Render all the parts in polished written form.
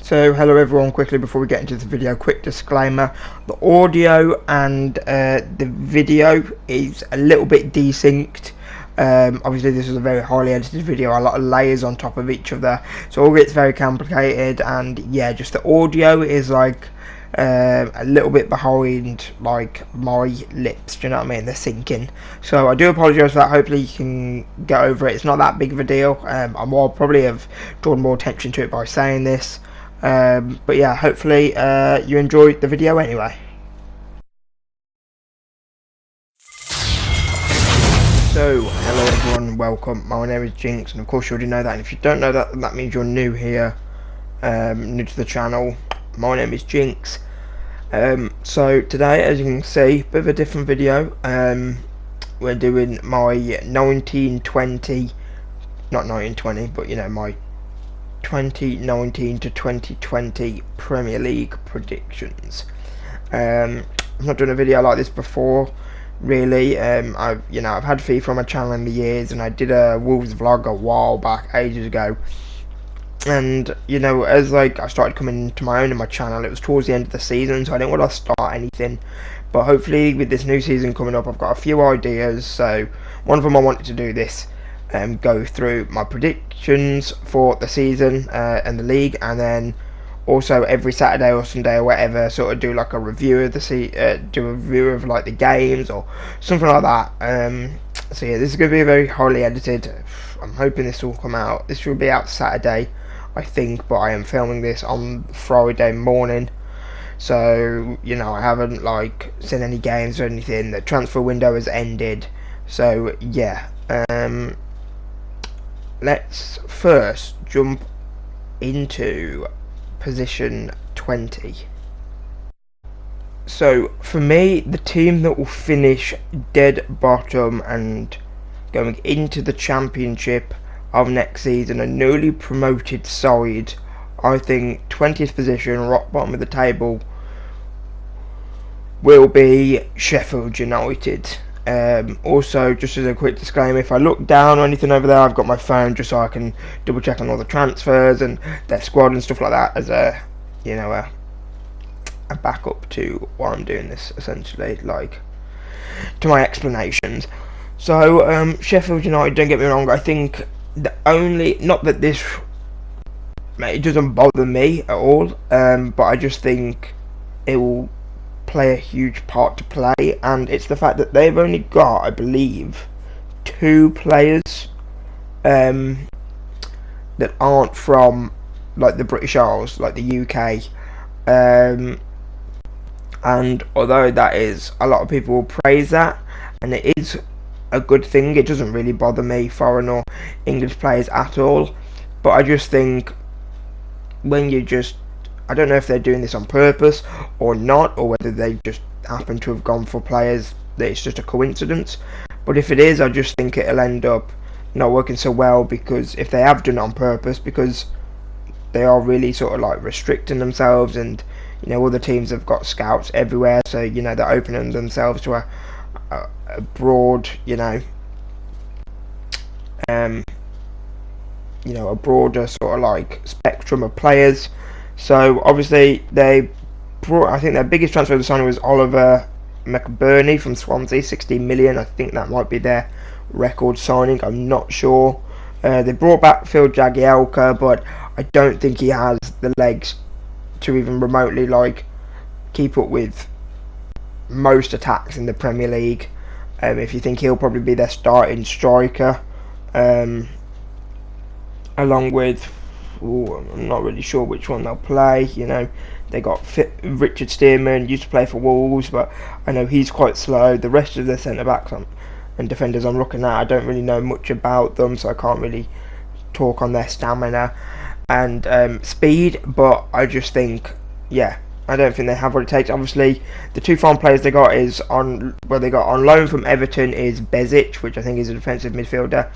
So hello everyone, quickly before we get into the video, quick disclaimer: the audio and the video is a little bit desynced. Obviously this is a very highly edited video, a lot of layers on top of each other, so all gets very complicated, and yeah, just the audio is like a little bit behind like my lips, do you know what I mean? They're syncing, so I do apologise for that. Hopefully you can get over it. It's not that big of a deal. I will probably have drawn more attention to it by saying this. But yeah, hopefully you enjoyed the video anyway. So, hello everyone, welcome. My name is Jinx, and of course you already know that. And if you don't know that, then that means you're new here, new to the channel. My name is Jinx. So today, as you can see, a bit of a different video. We're doing my 1920, not 1920, but you know, my 2019 to 2020 Premier League predictions. I've not done a video like this before, really. I've had FIFA on my channel in the years, and I did a Wolves vlog a while back, ages ago. And you know, as like I started coming to my own in my channel, it was towards the end of the season, so I didn't want to start anything. But hopefully, with this new season coming up, I've got a few ideas. So one of them, I wanted to do this. Go through my predictions for the season and the league, and then also every Saturday or Sunday or whatever, sort of do like a review of the do a review of like the games or something like that. So yeah, this is going to be very highly edited. I'm hoping this will come out. This will be out Saturday, I think, but I am filming this on Friday morning. So you know, I haven't like seen any games or anything. The transfer window has ended. So yeah. Let's first jump into position 20. So for me, the team that will finish dead bottom and going into the championship of next season, a newly promoted side, I think 20th position, rock bottom of the table, will be Sheffield United. Also, just as a quick disclaimer, if I look down or anything over there, I've got my phone just so I can double check on all the transfers and their squad and stuff like that, as a, you know, a backup to why I'm doing this, essentially, like to my explanations. So Sheffield United, don't get me wrong, I think the only, not that this, it doesn't bother me at all, but I just think it will play a huge part to play, and it's the fact that they've only got, I believe, 2 players that aren't from like the British Isles, like the UK, and although that is, a lot of people will praise that, and it is a good thing, it doesn't really bother me, foreign or English players at all, but I just think when you just, I don't know if they're doing this on purpose or not, or whether they just happen to have gone for players that it's just a coincidence. But if it is, I just think it'll end up not working so well, because if they have done it on purpose, because they are really sort of like restricting themselves, and you know, other teams have got scouts everywhere, so you know, they're opening themselves to a broad, you know, a broader sort of like spectrum of players. So obviously they brought, I think their biggest transfer of the signing was Oliver McBurney from Swansea, 16 million. I think that might be their record signing, I'm not sure. They brought back Phil Jagielka, but I don't think he has the legs to even remotely like keep up with most attacks in the Premier League. If you think he'll probably be their starting striker, along with, I'm not really sure which one they'll play. You know, they got Richard Stearman, used to play for Wolves, but I know he's quite slow. The rest of the centre backs and defenders I'm looking at, I don't really know much about them, so I can't really talk on their stamina and speed. But I just think, yeah, I don't think they have what it takes. Obviously, the 2 foreign players they got is on, well, they got on loan from Everton is Bezic, which I think is a defensive midfielder.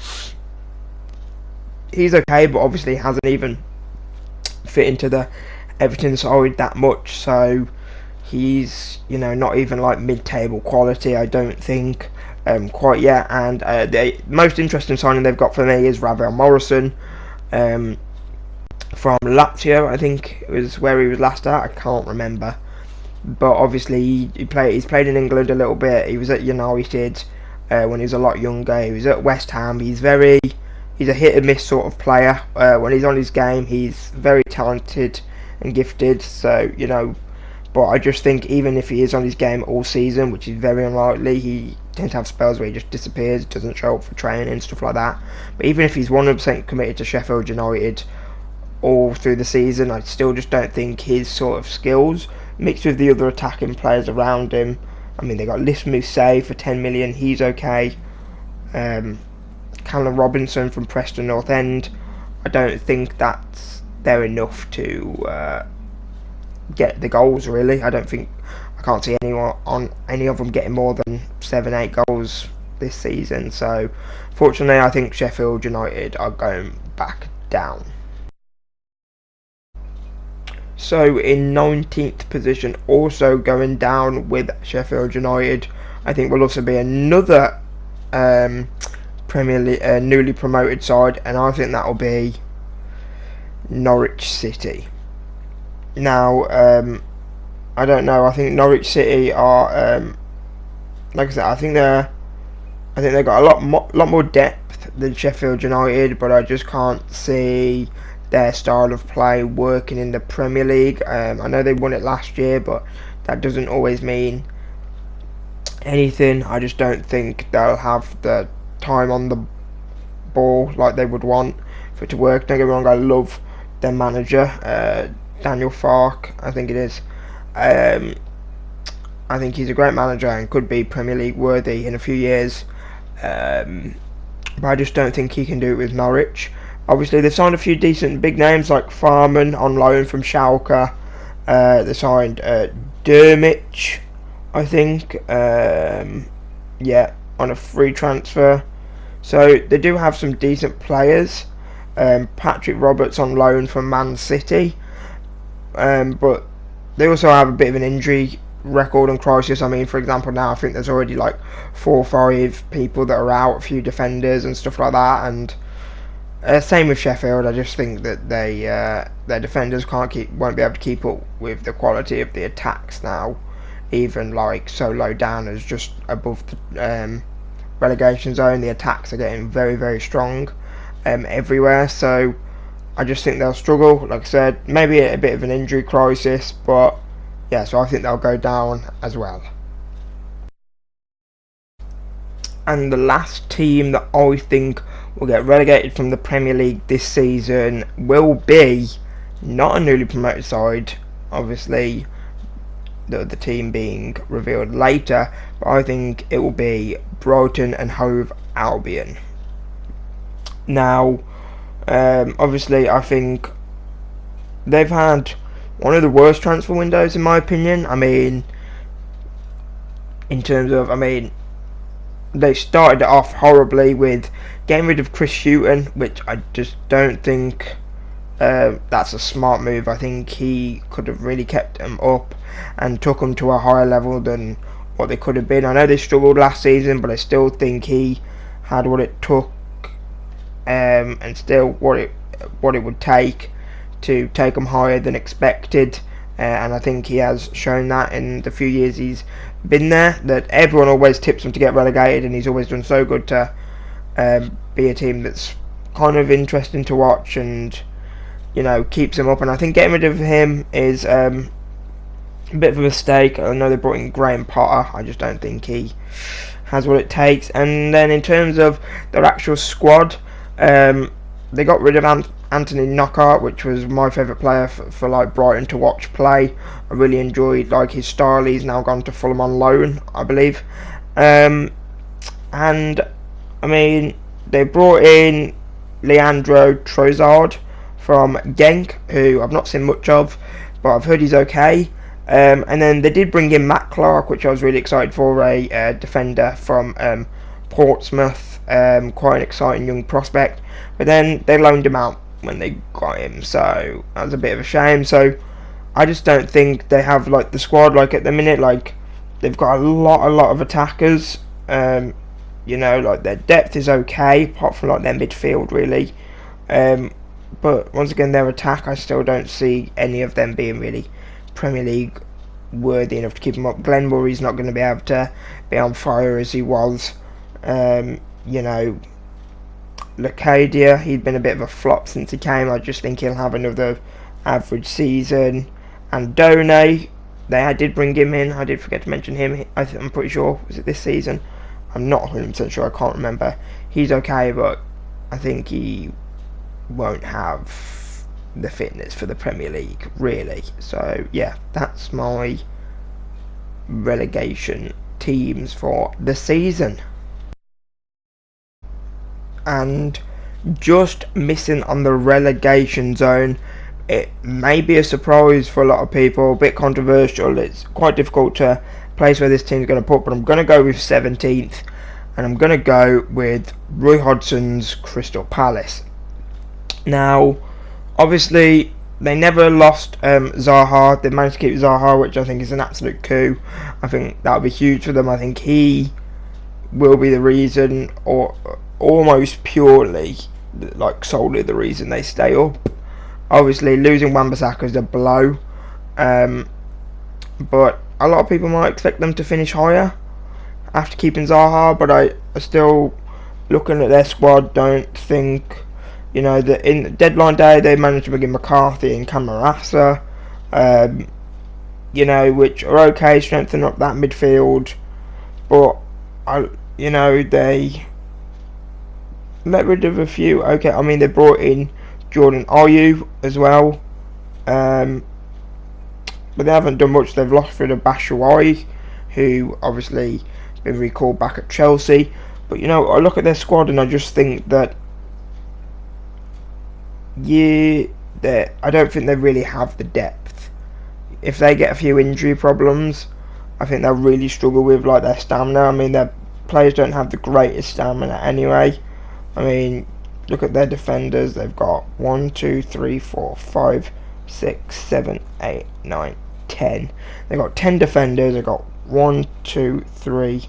He's okay, but obviously hasn't even fit into the Everton side that much, so he's, you know, not even like mid-table quality, I don't think, quite yet. And the most interesting signing they've got for me is Ravel Morrison from from Lazio, I think it was where he was last at. I can't remember, but obviously he's played in England a little bit. He was at United when he was a lot younger. He was at West Ham. He's a hit and miss sort of player. When he's on his game, he's very talented and gifted. So but I just think even if he is on his game all season, which is very unlikely, he tends to have spells where he just disappears, doesn't show up for training and stuff like that. But even if he's 100% committed to Sheffield United all through the season, I still just don't think his sort of skills, mixed with the other attacking players around him. I mean, they got Lismus for 10 million, he's okay. Callum Robinson from Preston North End, I don't think they're enough to get the goals, really. I can't see any of them getting more than 7-8 goals this season. So fortunately, I think Sheffield United are going back down. So in 19th position, also going down with Sheffield United, I think will also be another Premier League newly promoted side, and I think that will be Norwich City. Now, I don't know. I think Norwich City are, like I said, I think they've got a lot more depth than Sheffield United, but I just can't see their style of play working in the Premier League. I know they won it last year, but that doesn't always mean anything. I just don't think they'll have the time on the ball like they would want for it to work. Don't get me wrong, I love their manager, Daniel Farke, I think it is. I think he's a great manager and could be Premier League worthy in a few years. But I just don't think he can do it with Norwich. Obviously, they've signed a few decent big names like Farman on loan from Schalke. They signed Dermich, I think. Yeah, on a free transfer. So they do have some decent players. Patrick Roberts on loan from Man City. But they also have a bit of an injury record and crisis. I mean, for example, now I think there's already like 4 or 5 people that are out, a few defenders and stuff like that. And same with Sheffield. I just think that their defenders won't be able to keep up with the quality of the attacks now, even like so low down as just above the relegation zone. The attacks are getting very, very strong everywhere. So I just think they'll struggle. Like I said, maybe a bit of an injury crisis, but yeah, so I think they'll go down as well. And the last team that I think will get relegated from the Premier League this season will be not a newly promoted side, obviously the team being revealed later, but I think it will be Brighton and Hove Albion. Now, obviously, I think they've had one of the worst transfer windows in my opinion. I mean, in terms of, they started it off horribly with getting rid of Chris Hughton, which I just don't think that's a smart move. I think he could have really kept them up and took them to a higher level than what they could have been. I know they struggled last season, but I still think he had what it took and still what it would take to take them higher than expected. And I think he has shown that in the few years he's been there, that everyone always tips him to get relegated, and he's always done so good to be a team that's kind of interesting to watch and keeps him up. And I think getting rid of him is a bit of a mistake. I know they brought in Graham Potter, I just don't think he has what it takes. And then in terms of their actual squad, they got rid of Anthony Knockaert, which was my favourite player for like Brighton to watch play. I really enjoyed like his style. He's now gone to Fulham on loan, I believe. And I mean, they brought in Leandro Trossard from Genk, who I've not seen much of, but I've heard he's okay. And then they did bring in Matt Clark, which I was really excited for, a defender from Portsmouth, quite an exciting young prospect. But then they loaned him out when they got him, so that was a bit of a shame. So I just don't think they have like the squad like at the minute. Like they've got a lot of attackers. Like their depth is okay, apart from like their midfield really. but once again, their attack, I still don't see any of them being really Premier League worthy enough to keep them up. Glenn Murray's not going to be able to be on fire as he was. You know, Lacadia, he'd been a bit of a flop since he came. I just think he'll have another average season. And Done, I did bring him in. I did forget to mention him. I'm pretty sure, was it this season? I'm not 100% sure. I can't remember. He's okay, but I think he won't have the fitness for the Premier League, really. So yeah, that's my relegation teams for the season. And just missing on the relegation zone, it may be a surprise for a lot of people, a bit controversial. It's quite difficult to place where this team's going to put, but I'm going to go with 17th, and I'm going to go with Roy Hodgson's Crystal Palace. Now, obviously, they never lost Zaha. They managed to keep Zaha, which I think is an absolute coup. I think that would be huge for them. I think he will be the reason, or almost purely, like solely the reason they stay up. Obviously, losing Wan-Bissaka is a blow, but a lot of people might expect them to finish higher after keeping Zaha. But I still, looking at their squad, don't think, you know, that in deadline day they managed to bring in McCarthy and Camarasa, you know, which are okay, strengthen up that midfield, but they let rid of a few. Okay, I mean, they brought in Jordan Ayew as well, but they haven't done much. They've lost rid of Batshuayi, who obviously has been recalled back at Chelsea. But you know, I look at their squad and I just think that I don't think they really have the depth. If they get a few injury problems, I think they'll really struggle with like their stamina. I mean, their players don't have the greatest stamina anyway. I mean, look at their defenders. They've got 1, 2, 3, 4, 5, 6, 7, 8, 9, 10. They've got 10 defenders. They've got 1, 2, 3,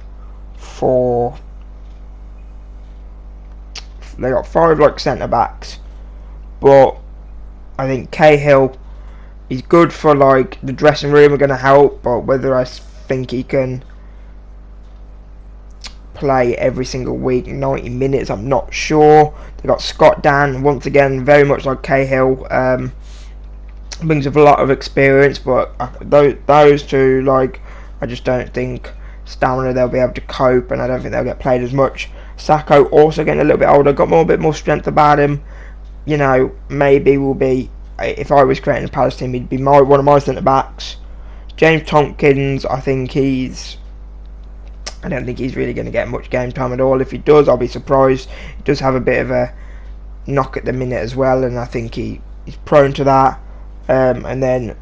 4. They got 5 like centre backs. But I think Cahill is good for like the dressing room. Are going to help, but whether I think he can play every single week 90 minutes, I'm not sure. They got Scott Dan, once again very much like Cahill, brings up a lot of experience, but those two, like, I just don't think stamina they'll be able to cope, and I don't think they'll get played as much. Sacco also getting a little bit older, got a bit more strength about him. You know, maybe will be, if I was creating a Palace team, he'd be one of my centre backs. James Tompkins, I don't think he's really going to get much game time at all. If he does, I'll be surprised. He does have a bit of a knock at the minute as well, and I think he's prone to that. And then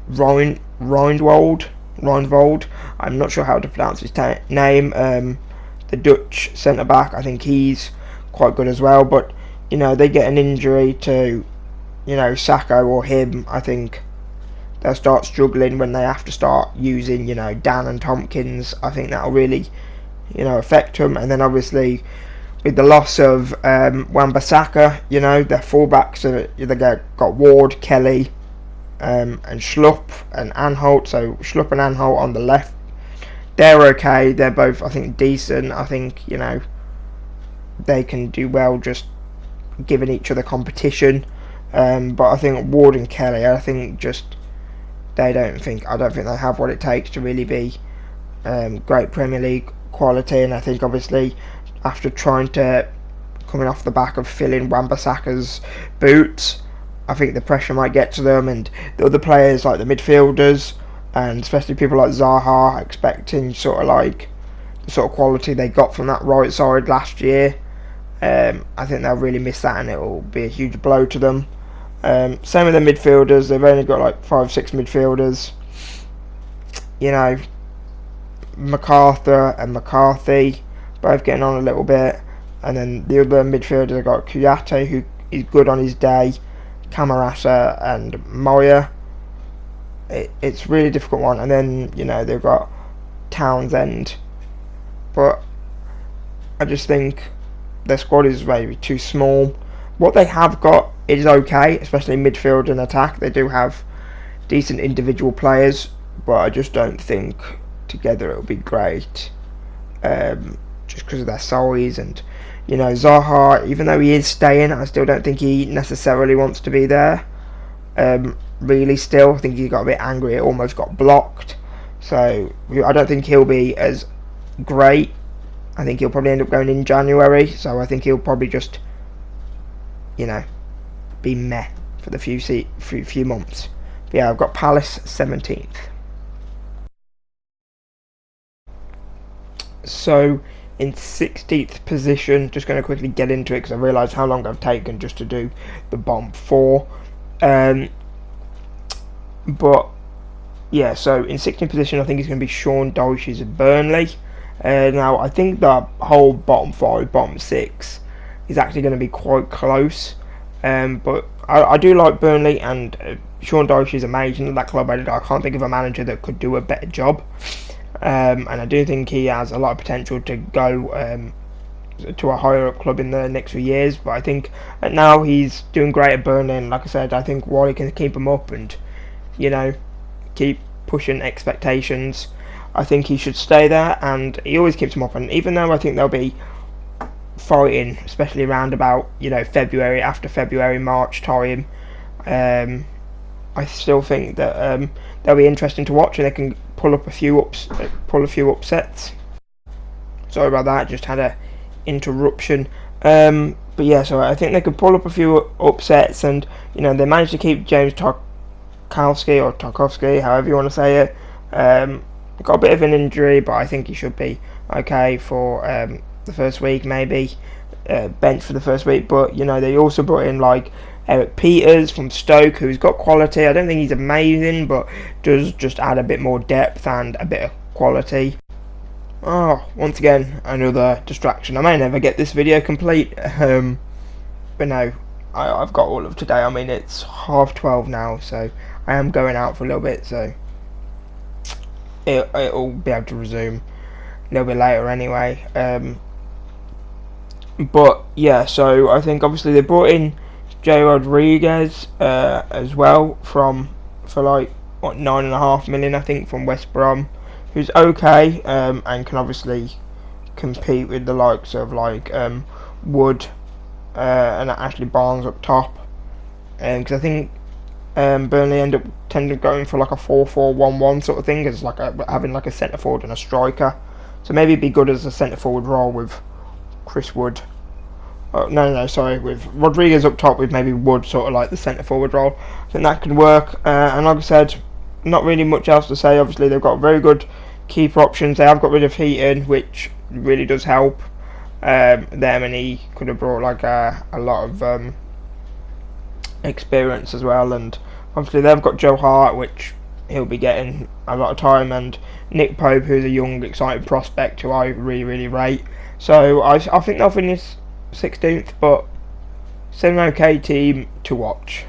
Rindwold, I'm not sure how to pronounce his name. The Dutch centre back, I think he's quite good as well. But you know, they get an injury to, you know, Sacco or him, I think they'll start struggling when they have to start using, you know, Dan and Tompkins. I think that'll really, you know, affect them. And then obviously with the loss of Wan-Bissaka, you know, their fullbacks, they got Ward, Kelly, and Schlupp and Anholt. So Schlupp and Anholt on the left, they're okay. They're both, I think, decent. I think, you know, they can do well just giving each other competition. But I think Ward and Kelly, I think just I don't think they have what it takes to really be great Premier League quality. And I think obviously after coming off the back of filling Wan-Bissaka's boots, I think the pressure might get to them, and the other players like the midfielders, and especially people like Zaha, expecting sort of like the sort of quality they got from that right side last year. I think they'll really miss that, and it will be a huge blow to them. Same with the midfielders. They've only got like 5-6 midfielders. You know, MacArthur and McCarthy both getting on a little bit, and then the other midfielders have got Kouyaté, who is good on his day, Camarasa and Moya. It's a really difficult one. And then, you know, they've got Townsend, but I just think their squad is maybe too small. What they have got it is okay, especially midfield and attack. They do have decent individual players, but I just don't think together it'll be great. Just because of their size, and you know, Zaha, even though he is staying, I still don't think he necessarily wants to be there. Really, still, I think he got a bit angry. It almost got blocked, so I don't think he'll be as great. I think he'll probably end up going in January, so I think he'll probably just, you know, be meh for the few months. But yeah, I've got Palace 17th. So in 16th position, just going to quickly get into it because I realise how long I've taken just to do the bottom four. But yeah, so in 16th position, I think it's going to be Sean Dyche's Burnley. Now I think the whole bottom five, bottom six is actually going to be quite close. But I do like Burnley, and Sean Dyche is amazing at that club. I can't think of a manager that could do a better job. And I do think he has a lot of potential to go to a higher up club in the next few years. But I think now he's doing great at Burnley, and like I said, I think while he can keep him up and, you know, keep pushing expectations, I think he should stay there, and he always keeps them up. And even though I think they'll be fighting, especially around about, you know, February, after February, March time, I still think that they'll be interesting to watch, and they can pull a few upsets. Sorry about that, just had a interruption. But yeah, so I think they could pull up a few upsets, and you know, they managed to keep James Tarkowski, however you want to say it. Got a bit of an injury, but I think he should be okay for the first week, maybe bench for the first week. But you know, they also brought in like Eric Peters from Stoke, who's got quality. I don't think he's amazing, but does just add a bit more depth and a bit of quality. Oh, once again, another distraction. I may never get this video complete, but no, I've got all of today. I mean, it's 12:30 now, so I am going out for a little bit, so it'll be able to resume a little bit later anyway. But yeah, so I think obviously they brought in Jay Rodriguez as well for like what, 9.5 million, I think, from West Brom, who's okay, and can obviously compete with the likes of like Wood and Ashley Barnes up top, because I think Burnley tended going for like a 4-4-1-1 sort of thing, as like having like a centre forward and a striker. So maybe it'd be good as a centre forward role with Chris Wood. Sorry, with Rodriguez up top, with maybe Wood sort of like the centre forward role. I think that could work. And like I said, not really much else to say. Obviously, they've got very good keeper options. They have got rid of Heaton, which really does help them, and he could have brought like a lot of experience as well. And obviously, they've got Joe Hart, which he'll be getting a lot of time, and Nick Pope, who's a young, exciting prospect who I really, really rate. So I think they'll finish 16th, but still an okay team to watch.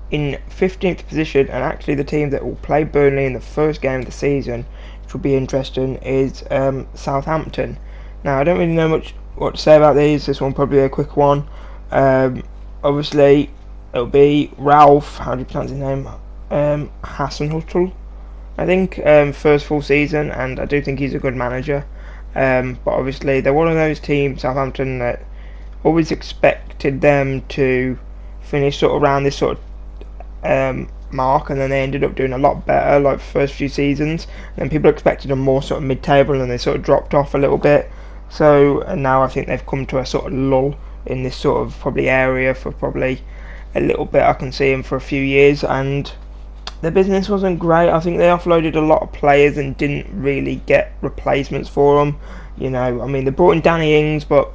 In 15th position, and actually the team that will play Burnley in the first game of the season, which will be interesting, is Southampton. Now, I don't really know much what to say about these. This one probably a quick one. Obviously, it'll be Ralph, how do you pronounce his name? Hasenhüttl, I think, first full season, and I do think he's a good manager. But obviously, they're one of those teams, Southampton, that always expected them to finish sort of around this sort of mark, and then they ended up doing a lot better like the first few seasons. And then people expected them more sort of mid-table, and they sort of dropped off a little bit. So, and now I think they've come to a sort of lull in this sort of probably area for probably a little bit. I can see them for a few years, and their business wasn't great. I think they offloaded a lot of players and didn't really get replacements for them. You know, I mean, they brought in Danny Ings, but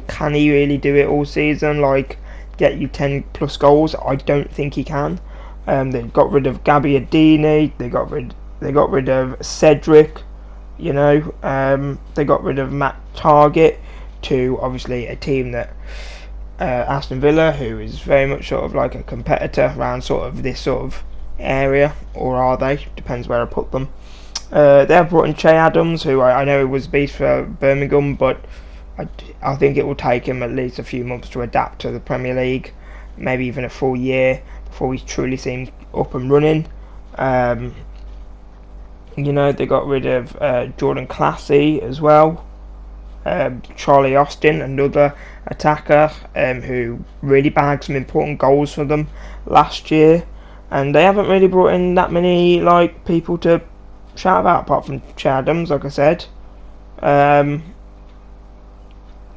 can he really do it all season? Like, get you 10 plus goals? I don't think he can. They got rid of Gabby Adini. They got rid of Cedric. You know, they got rid of Matt Targett to obviously a team that Aston Villa, who is very much sort of like a competitor around sort of this sort of area, or are they? Depends where I put them. They have brought in Che Adams, who I know was beast for Birmingham, but I think it will take him at least a few months to adapt to the Premier League, maybe even a full year before we truly see him up and running. They got rid of Jordan Classy as well. Charlie Austin, another attacker who really bagged some important goals for them last year, and they haven't really brought in that many people to shout about apart from Chadams, like I said.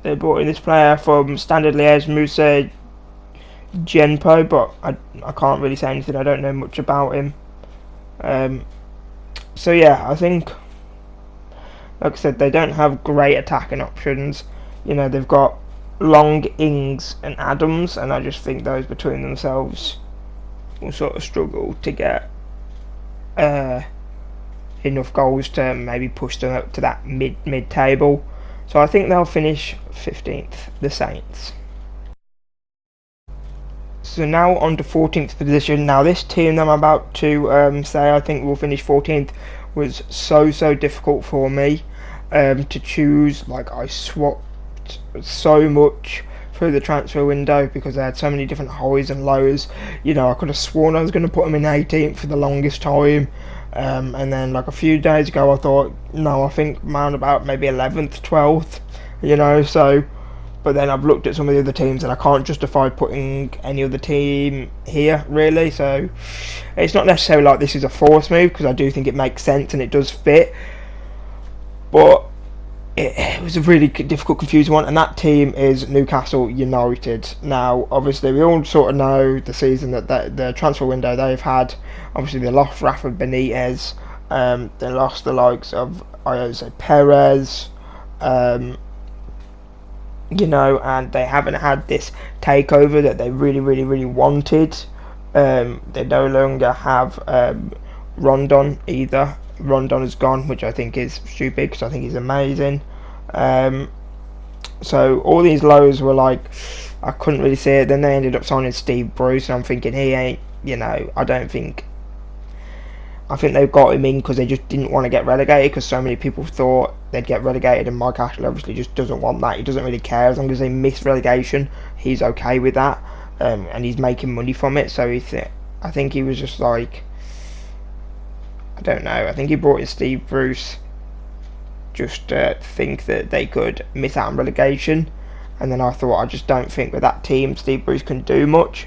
They brought in this player from Standard Liège, Moussa Genpo, but I can't really say anything. I don't know much about him. So yeah, I think, like I said, they don't have great attacking options. They've got Long, Ings and Adams, and I just think those between themselves will sort of struggle to get enough goals to maybe push them up to that mid table. So I think they'll finish 15th, the Saints. So now on to 14th position. Now this team that I'm about to say I think will finish 14th was so difficult for me to choose. I swapped so much through the transfer window because they had so many different highs and lows. I could have sworn I was going to put them in 18th for the longest time. And then a few days ago I thought, no, I think round about maybe 11th, 12th, so, but then I've looked at some of the other teams and I can't justify putting any other team here, really, so it's not necessarily like this is a forced move, because I do think it makes sense and it does fit, but it was a really difficult, confusing one, and that team is Newcastle United. Now, obviously, we all sort of know the season that the transfer window they've had. Obviously, they lost Rafa Benitez, they lost the likes of Jose Perez, and they haven't had this takeover that they really wanted. They no longer have Rondon either. Rondon is gone, which I think is stupid because I think he's amazing. So all these lows were I couldn't really see it. Then they ended up signing Steve Bruce, and I'm thinking he ain't, I think they've got him in because they just didn't want to get relegated, because so many people thought they'd get relegated, and Mike Ashley obviously just doesn't want that. He doesn't really care. As long as they miss relegation, he's okay with that, and he's making money from it. So I think he was just I don't know. I think he brought in Steve Bruce just to think that they could miss out on relegation, and then I thought, I just don't think with that team Steve Bruce can do much.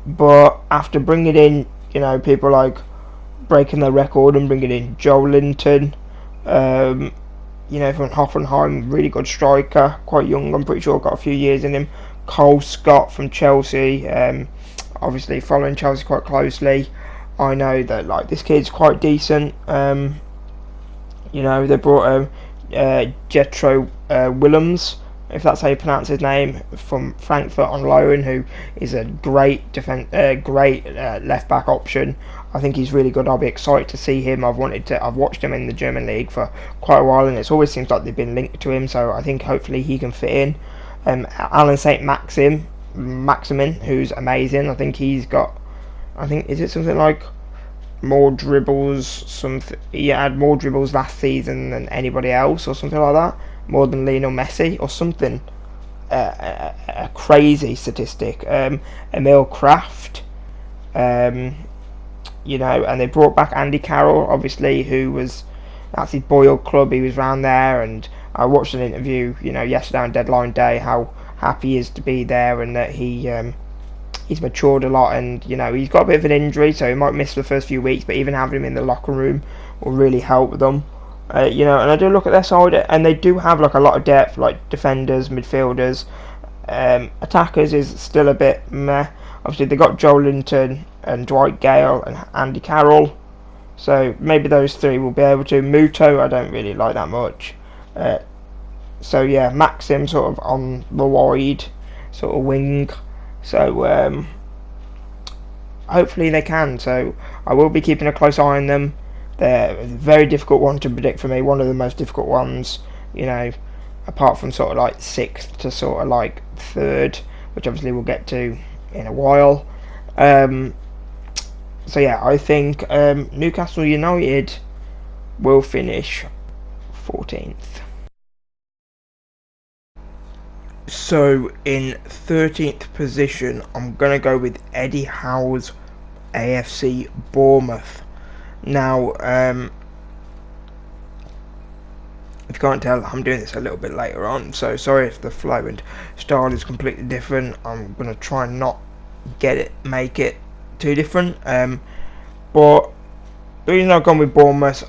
But after bringing in, people breaking their record and bringing in Joe Linton, from Hoffenheim, really good striker, quite young, I'm pretty sure got a few years in him. Cole Scott from Chelsea, obviously following Chelsea quite closely. I know that this kid's quite decent. They brought Jetro Willems, if that's how you pronounce his name, from Frankfurt on loan, who is a great left back option. I think he's really good. I'll be excited to see him. I've watched him in the German league for quite a while, and it always seems like they've been linked to him. So I think hopefully he can fit in. Alan Saint Maximin, who's amazing. I think he's got. Is it something like more dribbles? He had more dribbles last season than anybody else, or something like that. More than Lionel Messi, or something. A crazy statistic. Emil Kraft. And they brought back Andy Carroll, obviously, who was, that's his boyhood club. He was round there, and I watched an interview, yesterday on deadline day, how happy he is to be there, and that he's matured a lot, and he's got a bit of an injury, so he might miss the first few weeks, but even having him in the locker room will really help them. And I do look at their side, and they do have a lot of depth, defenders, midfielders. Attackers is still a bit meh. Obviously, they got Joe Linton and Dwight Gale and Andy Carroll, so maybe those three will be able to. Muto, I don't really like that much. So yeah, Maxim sort of on the wide sort of wing. So hopefully they can. So I will be keeping a close eye on them. They're a very difficult one to predict for me. One of the most difficult ones, apart from sort of 6th to sort of 3rd, which obviously we'll get to in a while. So yeah, I think Newcastle United will finish 14th. So in 13th position, I'm going to go with Eddie Howe's AFC Bournemouth. Now, if you can't tell, I'm doing this a little bit later on, so sorry if the flow and style is completely different. I'm going to try and not make it too different. But the reason I've gone with Bournemouth,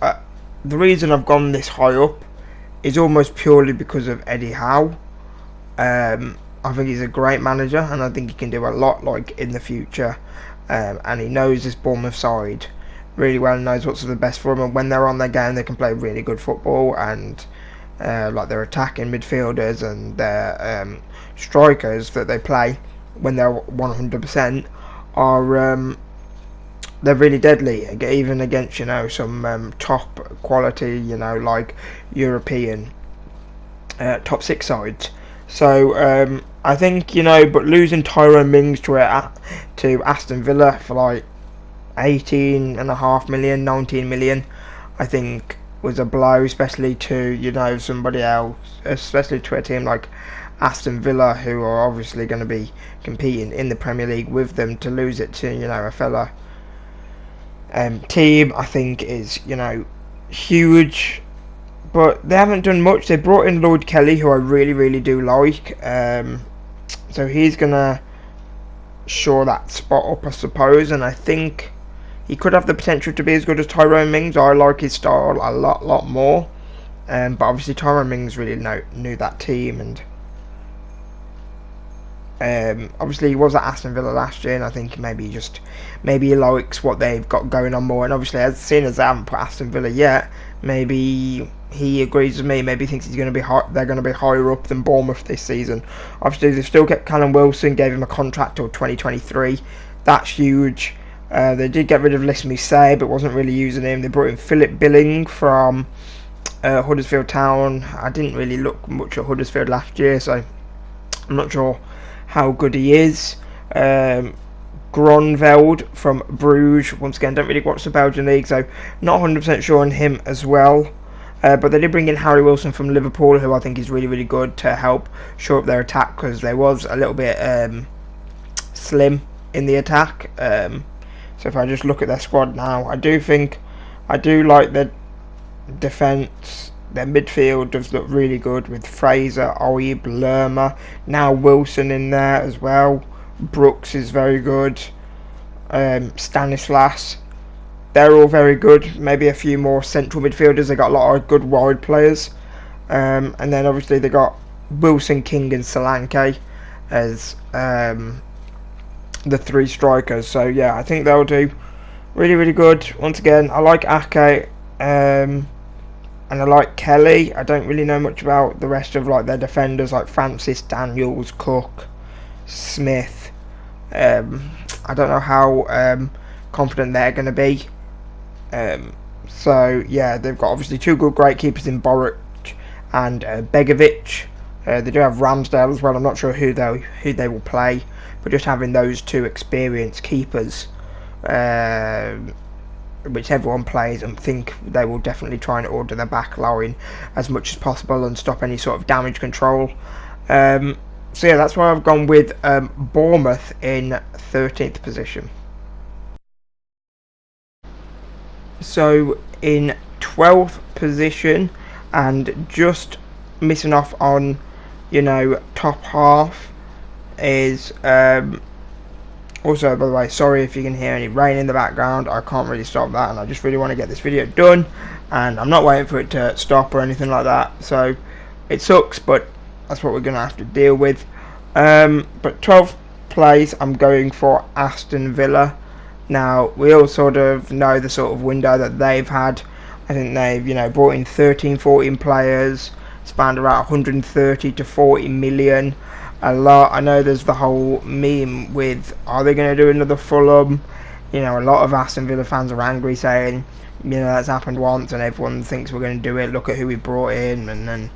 the reason I've gone this high up is almost purely because of Eddie Howe. I think he's a great manager, and I think he can do a lot like in the future. And he knows this Bournemouth side really well, and knows what's the best for them. And when they're on their game, they can play really good football. And like their attacking midfielders and their strikers that they play when they're 100% are they're really deadly, even against some top quality, like European top six sides. So I think but losing Tyrone Mings to Aston Villa for like 18.5 million, 19 million, I think was a blow, especially to somebody else, especially to a team like Aston Villa, who are obviously going to be competing in the Premier League with them. To lose it to a fella team, I think is huge. But they haven't done much. They brought in Lloyd Kelly, who I really, really do like. So he's going to shore that spot up, I suppose. And I think he could have the potential to be as good as Tyrone Mings. I like his style a lot more. But obviously Tyrone Mings really knew that team. And obviously he was at Aston Villa last year. And I think maybe he likes what they've got going on more. And obviously, as they haven't put Aston Villa yet, maybe he agrees with me. Maybe he thinks they're going to be higher up than Bournemouth this season. Obviously, they still kept Callum Wilson, gave him a contract till 2023. That's huge. They did get rid of Les Musset, but wasn't really using him. They brought in Philip Billing from Huddersfield Town. I didn't really look much at Huddersfield last year, so I'm not sure how good he is. Gronveld from Bruges. Once again, don't really watch the Belgian league, so not 100% sure on him as well. But they did bring in Harry Wilson from Liverpool, who I think is really, really good to help shore up their attack, because they was a little bit slim in the attack. So if I just look at their squad now, I do like their defence. Their midfield does look really good with Fraser, Oib, Lerma, now Wilson in there as well. Brooks is very good. Stanislas. They're all very good. Maybe a few more central midfielders. They got a lot of good wide players. And then obviously they got Wilson, King and Solanke as the three strikers. So yeah, I think they'll do really, really good. Once again, I like Ake and I like Kelly. I don't really know much about the rest of their defenders, like Francis, Daniels, Cook, Smith. I don't know how confident they're going to be. So yeah, they've got obviously two great keepers in Boric and Begovic. They do have Ramsdale as well. I'm not sure who they will play, but just having those two experienced keepers, which everyone plays, and think they will definitely try and order their back line as much as possible and stop any sort of damage control. So yeah, that's why I've gone with Bournemouth in 13th position. So in 12th position, and just missing off on top half, is also, by the way, sorry if you can hear any rain in the background. I can't really stop that, and I just really want to get this video done, and I'm not waiting for it to stop or anything like that. So it sucks, but that's what we're going to have to deal with. But 12th place, I'm going for Aston Villa. Now, we all sort of know the sort of window that they've had. I think they've, brought in 13, 14 players, spanned around 130 to 40 million. A lot. I know there's the whole meme with, are they going to do another Fulham? A lot of Aston Villa fans are angry, saying, that's happened once and everyone thinks we're going to do it. Look at who we brought in, and then,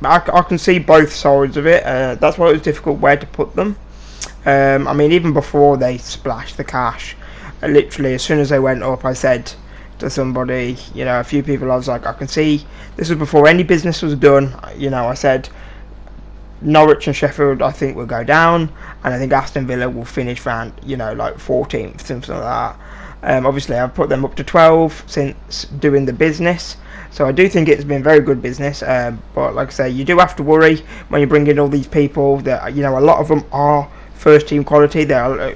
I can see both sides of it. That's why it was difficult where to put them. I mean, even before they splashed the cash, literally as soon as they went up, I said to somebody, a few people, I was like, I can see, this was before any business was done, I said, Norwich and Sheffield, I think, will go down, and I think Aston Villa will finish around, like 14th, something like that. Obviously, I've put them up to 12 since doing the business, so I do think it's been very good business. But like I say, you do have to worry when you bring in all these people that a lot of them are first team quality. They are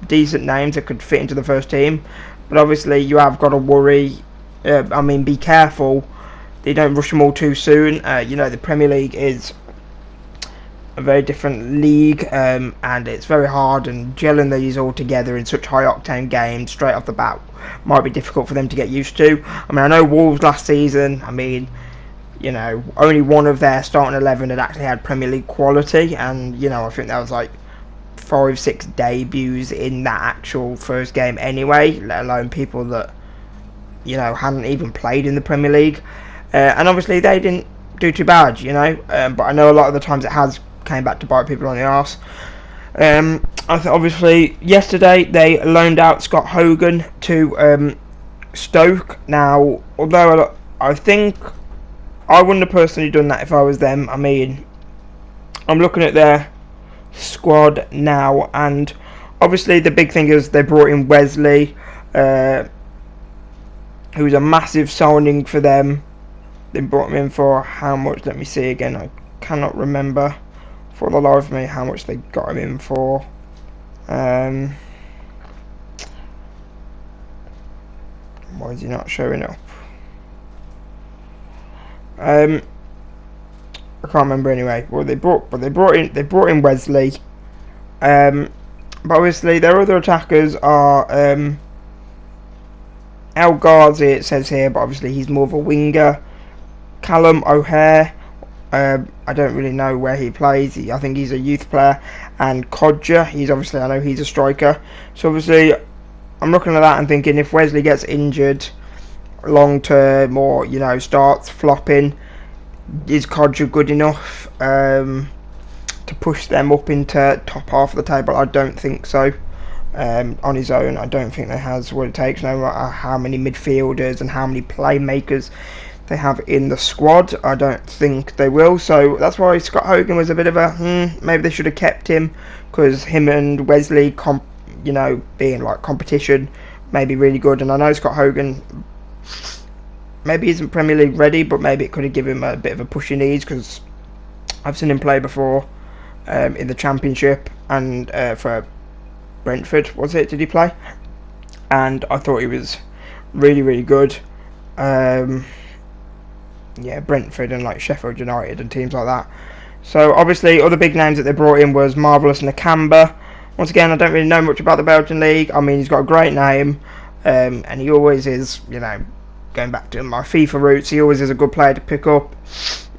decent names that could fit into the first team, but obviously you have got to worry. Be careful. They don't rush them all too soon. The Premier League is a very different league, and it's very hard, and gelling these all together in such high octane games straight off the bat might be difficult for them to get used to. I know Wolves last season, only one of their starting 11 had actually had Premier League quality, and I think that was like 5-6 debuts in that actual first game anyway, let alone people that hadn't even played in the Premier League. And obviously they didn't do too bad, but I know a lot of the times it has came back to bite people on the arse. Obviously yesterday they loaned out Scott Hogan to Stoke. Now, although I think I wouldn't have personally done that if I was them. I'm looking at their squad now, and obviously the big thing is they brought in Wesley, who's a massive signing for them. They brought him in for how much? Let me see again. I cannot remember for the life of me how much they got him in for. Why is he not showing up? I can't remember anyway. Well, they brought in Wesley. But obviously their other attackers are El Ghazi, it says here, but obviously he's more of a winger. Callum O'Hare, I don't really know where he plays. I think he's a youth player. And Codger, I know he's a striker. So obviously, I'm looking at that and thinking if Wesley gets injured long term or starts flopping, is Codger good enough to push them up into top half of the table? I don't think so. On his own, I don't think that has what it takes, no matter how many midfielders and how many playmakers they have in the squad. I don't think they will, so that's why Scott Hogan was a bit of a maybe they should have kept him, because him and Wesley being like competition may be really good. And I know Scott Hogan maybe isn't Premier League ready, but maybe it could have given him a bit of a push he needs, because I've seen him play before in the Championship, and for Brentford, did he play? And I thought he was really, really good. Brentford and like Sheffield United and teams like that. So obviously other big names that they brought in was Marvellous Nakamba. Once again, I don't really know much about the Belgian league. He's got a great name, and he always is, going back to my FIFA roots, he always is a good player to pick up.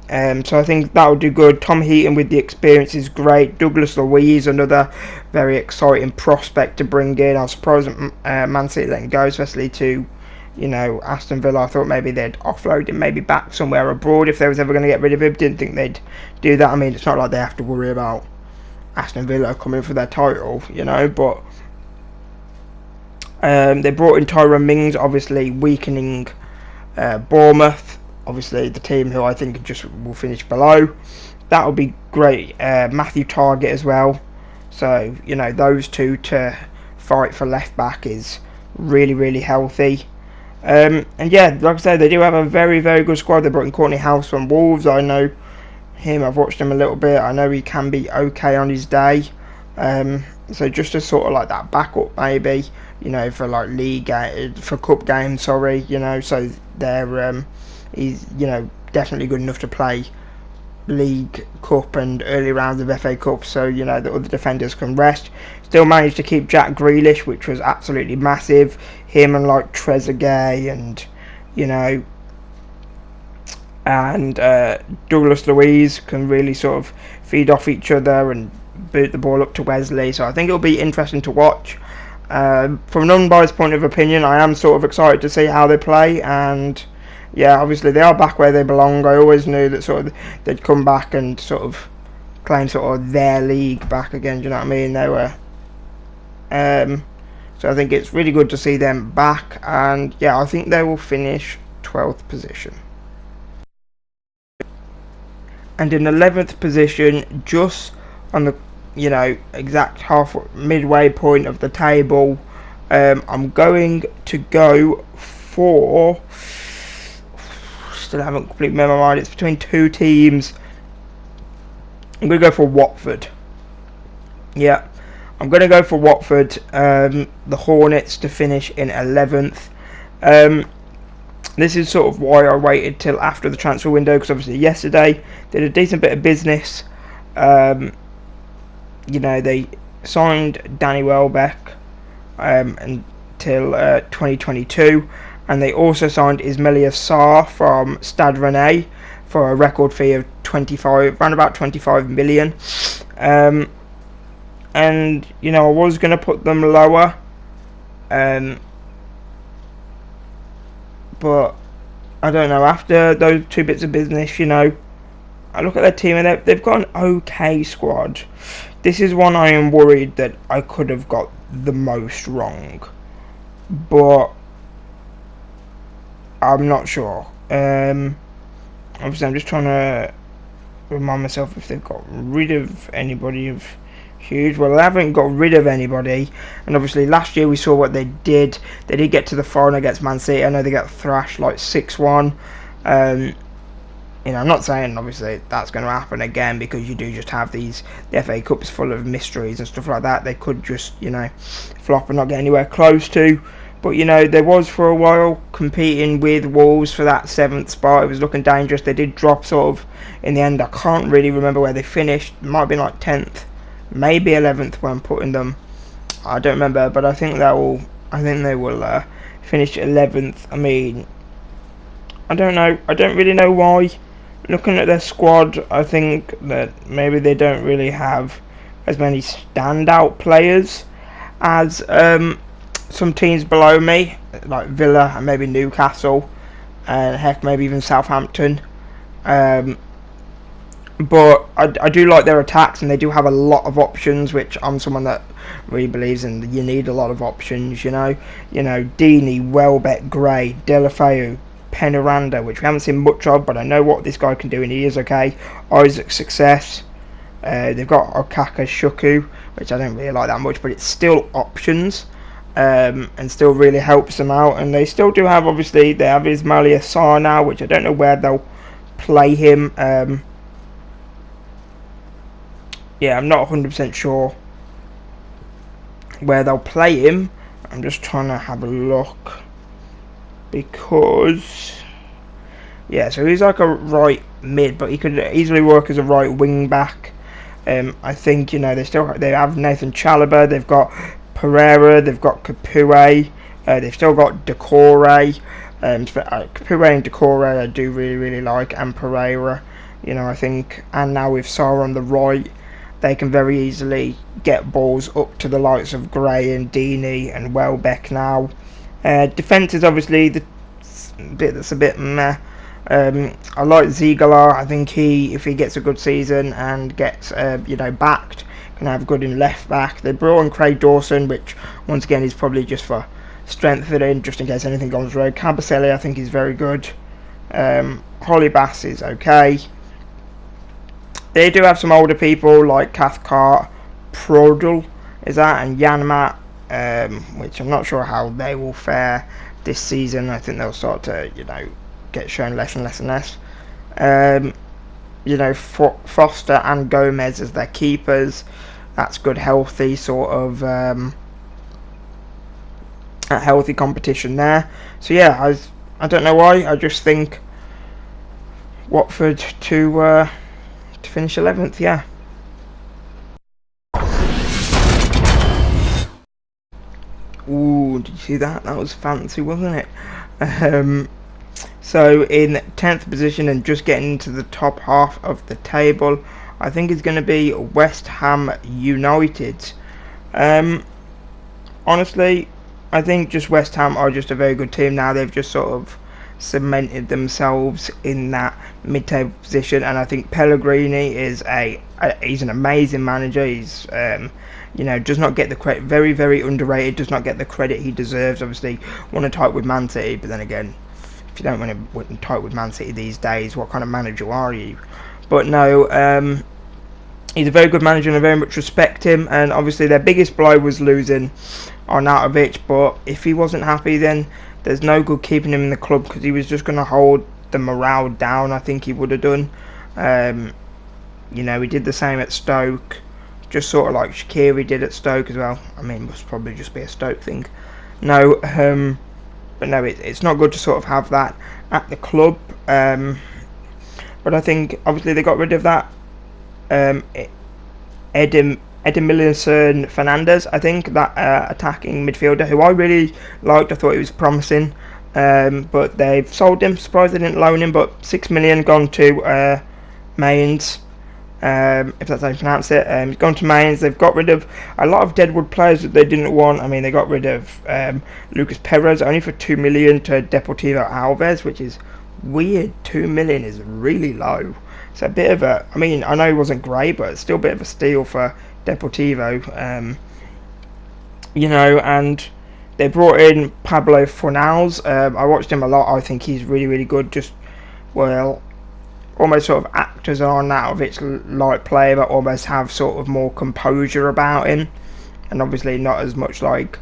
So I think that will do good. Tom Heaton with the experience is great. Douglas Luiz, another very exciting prospect to bring in. I was surprised that Man City let him go, especially to Aston Villa. I thought maybe they'd offload him, maybe back somewhere abroad if they was ever going to get rid of him. Didn't think they'd do that. It's not like they have to worry about Aston Villa coming for their title, but they brought in Tyrone Mings, obviously weakening Bournemouth, obviously the team who I think just will finish below. That would be great. Matthew Target as well, so those two to fight for left back is really, really healthy. And yeah, like I said, they do have a very, very good squad. They brought in Courtney House from Wolves. I know him, I've watched him a little bit. I know he can be okay on his day. So just a sort of like that backup maybe, for like for cup games, sorry, so they're he's definitely good enough to play League Cup and early rounds of FA Cup, so the other defenders can rest. Still managed to keep Jack Grealish, which was absolutely massive. Him and like Trezeguet and Douglas Luiz can really sort of feed off each other and boot the ball up to Wesley, so I think it'll be interesting to watch. From an unbiased point of opinion, I am sort of excited to see how they play, and yeah, obviously they are back where they belong. I always knew that sort of they'd come back and sort of claim sort of their league back again, do you know what I mean? They were so I think it's really good to see them back, and yeah, I think they will finish 12th position. And in 11th position, just on the exact midway point of the table, I'm going to go for, still haven't completely made my mind, it's between two teams. I'm going to go for Watford. Yeah, I'm going to go for Watford, the Hornets, to finish in 11th. This is sort of why I waited till after the transfer window, because obviously yesterday did a decent bit of business. They signed Danny Welbeck until 2022, and they also signed Ismaila Sarr from Stade Rennais for a record fee of around about 25 million. And I was going to put them lower, but I don't know. After those two bits of business, I look at their team and they've got an okay squad. This is one I am worried that I could have got the most wrong, but I'm not sure. Obviously, I'm just trying to remind myself if they've got rid of anybody of huge. Well, they haven't got rid of anybody, and obviously last year we saw what they did. They did get to the final against Man City. I know they got thrashed like 6-1. I'm not saying obviously that's going to happen again, because you do just have the FA Cup's full of mysteries and stuff like that. They could just flop and not get anywhere close to. But they was for a while competing with Wolves for that 7th spot. It was looking dangerous. They did drop sort of in the end. I can't really remember where they finished. It might have been like 10th, maybe 11th when putting them. I don't remember, but I think they will finish 11th. I mean, I don't know. I don't really know why. Looking at their squad, I think that maybe they don't really have as many standout players as some teams below me, like Villa and maybe Newcastle, and heck, maybe even Southampton. But I do like their attacks, and they do have a lot of options, which I'm someone that really believes in. You need a lot of options, Deeney, Welbeck, Gray, Deulofeu, Penaranda, which we haven't seen much of, but I know what this guy can do, and he is okay. Isaac Success. They've got Okaka Shuku, which I don't really like that much, but it's still options, and still really helps them out. And they still do have, obviously, they have Ismaila Sarr now, which I don't know where they'll play him. I'm not 100% sure where they'll play him. I'm just trying to have a look, because so he's like a right mid, but he could easily work as a right wing back. I think they have Nathan Chalobah, they've got Pereira, they've got Capoue, they've still got Decore. Capoue and Decore I do really like, and Pereira, I think. And now with Sarr on the right, they can very easily get balls up to the likes of Gray and Deeney and Welbeck now. Defence is obviously the bit that's a bit meh. I like Ziegler. I think if he gets a good season and gets backed, can have good in left back. They brought in Craig Dawson, which once again is probably just for strengthening, just in case anything goes wrong. Cabaselli, I think, is very good. Holly Bass is okay. They do have some older people like Cathcart, Prodel and Janmat, which I'm not sure how they will fare this season. I think they'll start to get shown less and less and less. Foster and Gomez as their keepers. That's good, healthy sort of a healthy competition there. So I don't know why. I just think Watford to finish 11th. Yeah. Ooh, did you see that? That was fancy, wasn't it? So in 10th position and just getting into the top half of the table, I think it's going to be West Ham United. Honestly, I think just West Ham are just a very good team now. They've just sort of cemented themselves in that mid-table position, and I think Pellegrini is he's an amazing manager. He's does not get the credit, very underrated, does not get the credit he deserves. Obviously won a title with Man City, but then again, if you don't win a title with Man City these days, what kind of manager are you? But no, he's a very good manager and I very much respect him. And obviously their biggest blow was losing Arnautovic, but if he wasn't happy, then there's no good keeping him in the club, because he was just going to hold the morale down. I think he would have done. You know, he did the same at Stoke, just sort of like Shaqiri did at Stoke as well. I mean, it must probably just be a Stoke thing. No, but no, it's not good to sort of have that at the club. But I think obviously they got rid of that Edmilson Fernandez, I think, that attacking midfielder, who I really liked. I thought he was promising, but they've sold him. Surprised they didn't loan him, but 6 million gone to Mainz, if that's how you pronounce it. He's gone to Mainz. They've got rid of a lot of deadwood players that they didn't want. I mean, they got rid of Lucas Perez only for 2 million to Deportivo Alves, which is weird. 2 million is really low. It's a bit of a, I mean, I know he wasn't great, but it's still a bit of a steal for Deportivo. You know, and they brought in Pablo Fornals. I watched him a lot. I think he's really, really good. Just, well, almost sort of act as an Arnautovic-like player, but almost have sort of more composure about him. And obviously not as much like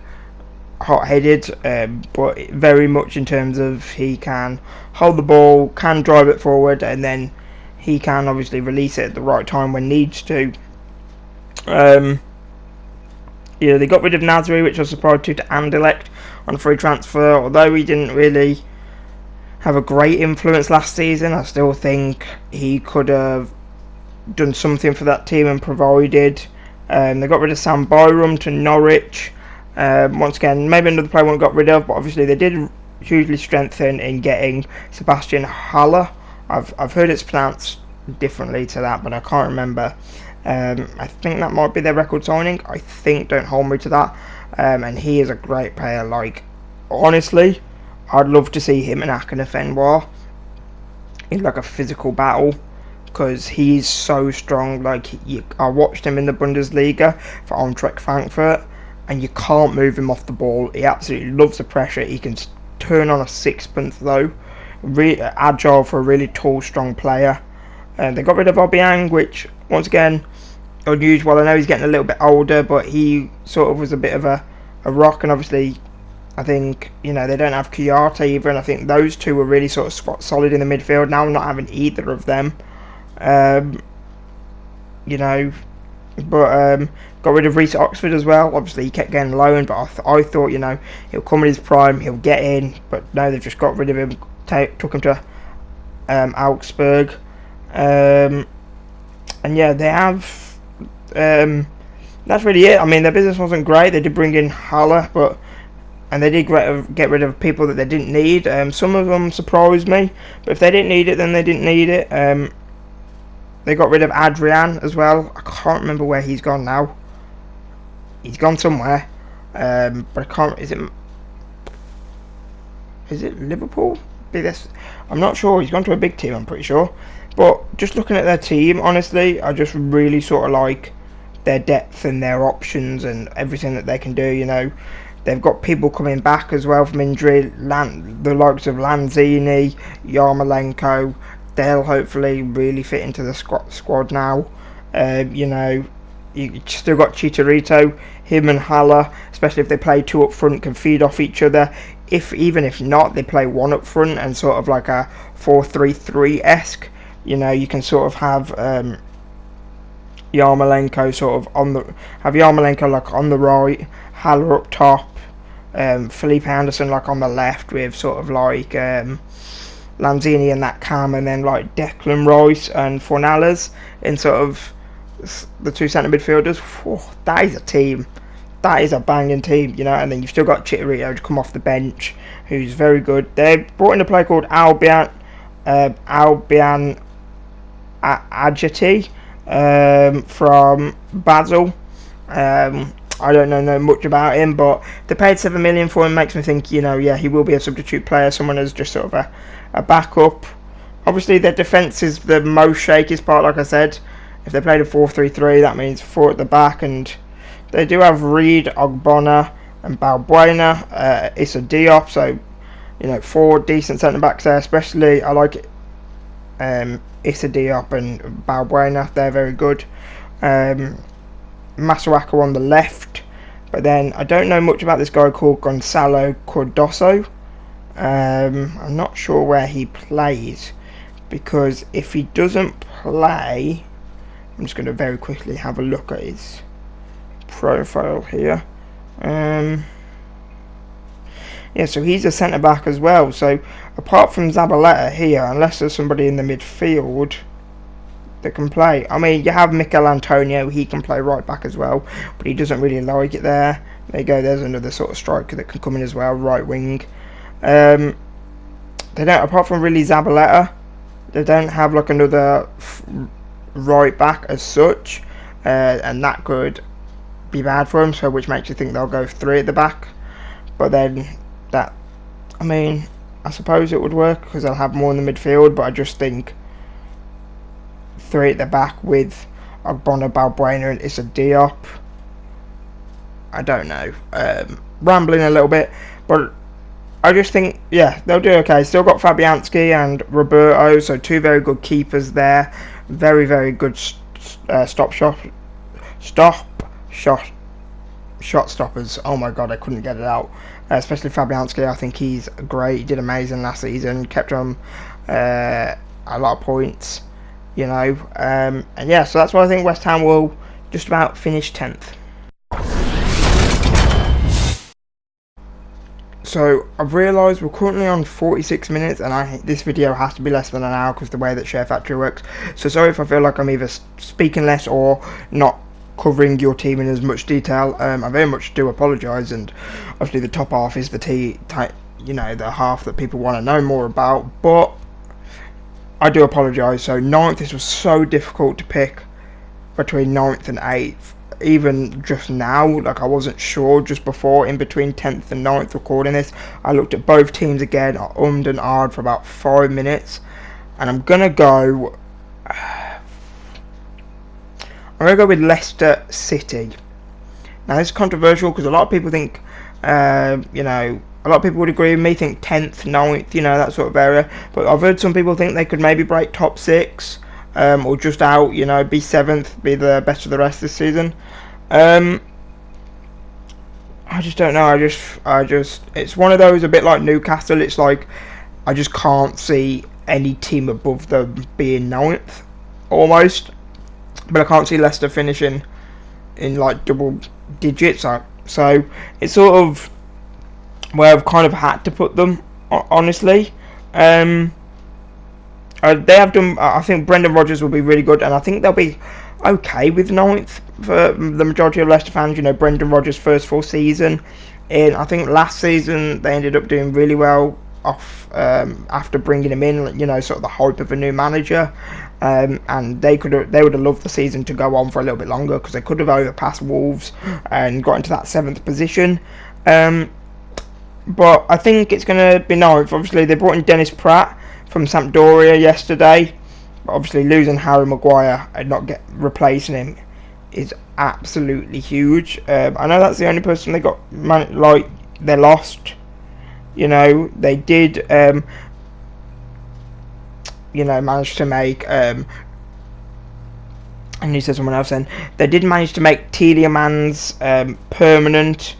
hot-headed, but very much in terms of he can hold the ball, can drive it forward, and then he can obviously release it at the right time when needs to. Yeah, they got rid of Nasri, which I was surprised to Anderlecht on a free transfer. Although he didn't really have a great influence last season, I still think he could have done something for that team and provided. They got rid of Sam Byram to Norwich. Once again, maybe another player one got rid of, but obviously they did hugely strengthen in getting Sebastian Haller. I've heard it's pronounced differently to that, but I can't remember. I think that might be their record signing. I think, don't hold me to that. And he is a great player. Like, honestly, I'd love to see him and Akinfenwa in like a physical battle, because he's so strong. Like, I watched him in the Bundesliga for Eintracht Frankfurt, and you can't move him off the ball. He absolutely loves the pressure. He can turn on a sixpence though. Really agile for a really tall, strong player. They got rid of Obiang, which, once again, unusual. I know he's getting a little bit older, but he sort of was a bit of a rock. And obviously, I think, you know, they don't have Kuyata either, and I think those two were really sort of spot solid in the midfield. Now not having either of them, you know, but got rid of Reece Oxford as well. Obviously, he kept getting loaned, but I thought, you know, he'll come in his prime, he'll get in, but no, they've just got rid of him, took him to Augsburg. And yeah, they have. That's really it. I mean, their business wasn't great. They did bring in Haller, and they did get rid of people that they didn't need. Some of them surprised me, but if they didn't need it, then they didn't need it. They got rid of Adrian as well. I can't remember where he's gone now. He's gone somewhere, but I can't. Is it Liverpool? I'm not sure. He's gone to a big team, I'm pretty sure. But just looking at their team, honestly, I just really sort of like their depth and their options and everything that they can do. You know, they've got people coming back as well from injury. The likes of Lanzini, Yarmolenko. They'll hopefully really fit into the squad now. You know, you still got Chicharito, him and Haller, especially if they play two up front, can feed off each other. Even if not, they play one up front and sort of like a 4-3-3-esque. You know, you can sort of have Yarmolenko sort of have Yarmolenko like on the right, Haller up top, Felipe Anderson like on the left with sort of like Lanzini and that cam, and then like Declan Rice and Fornals in sort of the two centre midfielders. Whew, that is a team. That is a banging team, you know. And then you've still got Chicharito to come off the bench, who's very good. They brought in a player called Albion Ajeti from Basel. I don't know much about him, but they paid 7 million for him. Makes me think, you know, yeah, he will be a substitute player. Someone as just sort of a backup. Obviously, their defence is the most shakiest part. Like I said, if they played a 4-3-3, that means 4 at the back, and they do have Reed, Ogbonna, and Balbuena, Issa Diop. So, you know, 4 decent centre backs there. Especially, I like Issa Diop and Balbuena. They're very good. Masuaku on the left. But then I don't know much about this guy called Gonzalo Cardoso. I'm not sure where he plays, because if he doesn't play, I'm just going to very quickly have a look at his profile here. Yeah, so he's a centre back as well. So apart from Zabaleta here, unless there's somebody in the midfield that can play. I mean, you have Mikel Antonio, he can play right back as well, but he doesn't really like it there. There you go, there's another sort of striker that can come in as well, right wing. They don't, apart from really Zabaleta, they don't have like another right back as such, and that could be bad for them, so which makes you think they'll go 3 at the back. But then that, I mean, I suppose it would work because they'll have more in the midfield, but I just think 3 at the back with Ogbonna, Balbuena and Issa Diop. I don't know. Rambling a little bit, but I just think, yeah, they'll do okay. Still got Fabianski and Roberto, so 2 very good keepers there. Very, very good shot stoppers. Oh my god, I couldn't get it out. Especially Fabianski, I think he's great. He did amazing last season. Kept on a lot of points, you know. And yeah, so that's why I think West Ham will just about finish 10th. So I've realised we're currently on 46 minutes, and this video has to be less than an hour because the way that SHAREfactory works. So sorry if I feel like I'm either speaking less or not covering your team in as much detail. I very much do apologise, and obviously the top half is the the half that people want to know more about, but I do apologise. So 9th, this was so difficult to pick between 9th and 8th. Even just now, like I wasn't sure just before, in between 10th and 9th recording this. I looked at both teams again, I ummed and ahed for about 5 minutes, and I'm gonna go with Leicester City. Now this is controversial because a lot of people think, a lot of people would agree with me, think 10th, 9th, that sort of area. But I've heard some people think they could maybe break top 6, or just out, be 7th, be the best of the rest this season. I just don't know. I just, it's one of those, a bit like Newcastle. It's like I just can't see any team above them being 9th, almost. But I can't see Leicester finishing in like double digits. So it's sort of where I've kind of had to put them, honestly. They have done. I think Brendan Rodgers will be really good, and I think they'll be okay with 9th for the majority of Leicester fans. Brendan Rodgers' first full season, and I think last season they ended up doing really well off after bringing him in. Sort of the hype of a new manager, and they would have loved the season to go on for a little bit longer because they could have overpassed Wolves and got into that 7th position. But I think it's going to be 9th. Obviously, they brought in Dennis Pratt from Sampdoria yesterday. But obviously, losing Harry Maguire and not replacing him is absolutely huge. I know that's the only person they got. They lost. They did. Manage to make. And he said someone else then. They did manage to make Tielemans permanent.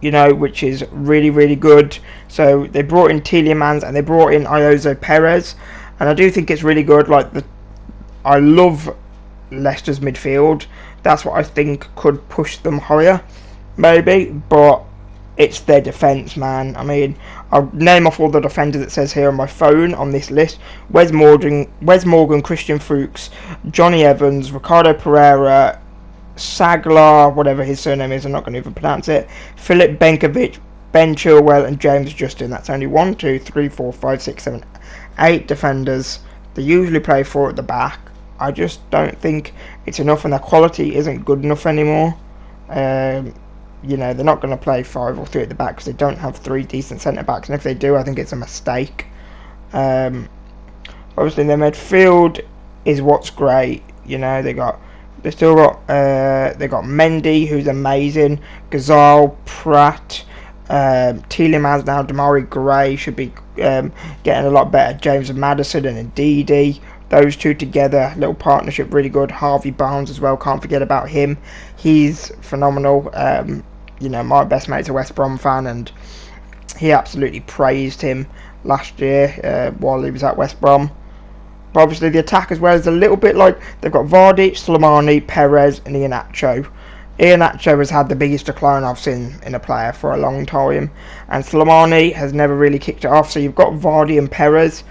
Which is really, really good. So they brought in Tielemans and they brought in Iozo Perez, and I do think it's really good. I love Leicester's midfield. That's what I think could push them higher, maybe. But it's their defence, man. I mean, I'll name off all the defenders it says here on my phone on this list: Wes Morgan, Christian Fuchs, Johnny Evans, Ricardo Pereira, Saglar, whatever his surname is, I'm not going to even pronounce it, Philip Benkovic, Ben Chilwell and James Justin. That's only 1, 2, 3, 4, 5, 6, 7, 8 defenders. They usually play 4 at the back. I just don't think it's enough, and their quality isn't good enough anymore. They're not going to play 5 or 3 at the back because they don't have 3 decent centre backs, and if they do, I think it's a mistake. Obviously their midfield is what's great. They still got Mendy, who's amazing, Gazal, Pratt, Tielemans now, Damari Gray should be getting a lot better, James Maddison and Ndidi. those two together, little partnership, really good. Harvey Barnes as well, can't forget about him. He's phenomenal. You know, my best mate's a West Brom fan, and he absolutely praised him last year while he was at West Brom. But obviously the attack as well is a little bit like they've got Vardy, Slimani, Perez and Iheanacho. Iheanacho has had the biggest decline I've seen in a player for a long time, and Slimani has never really kicked it off. So you've got Vardy and Perez.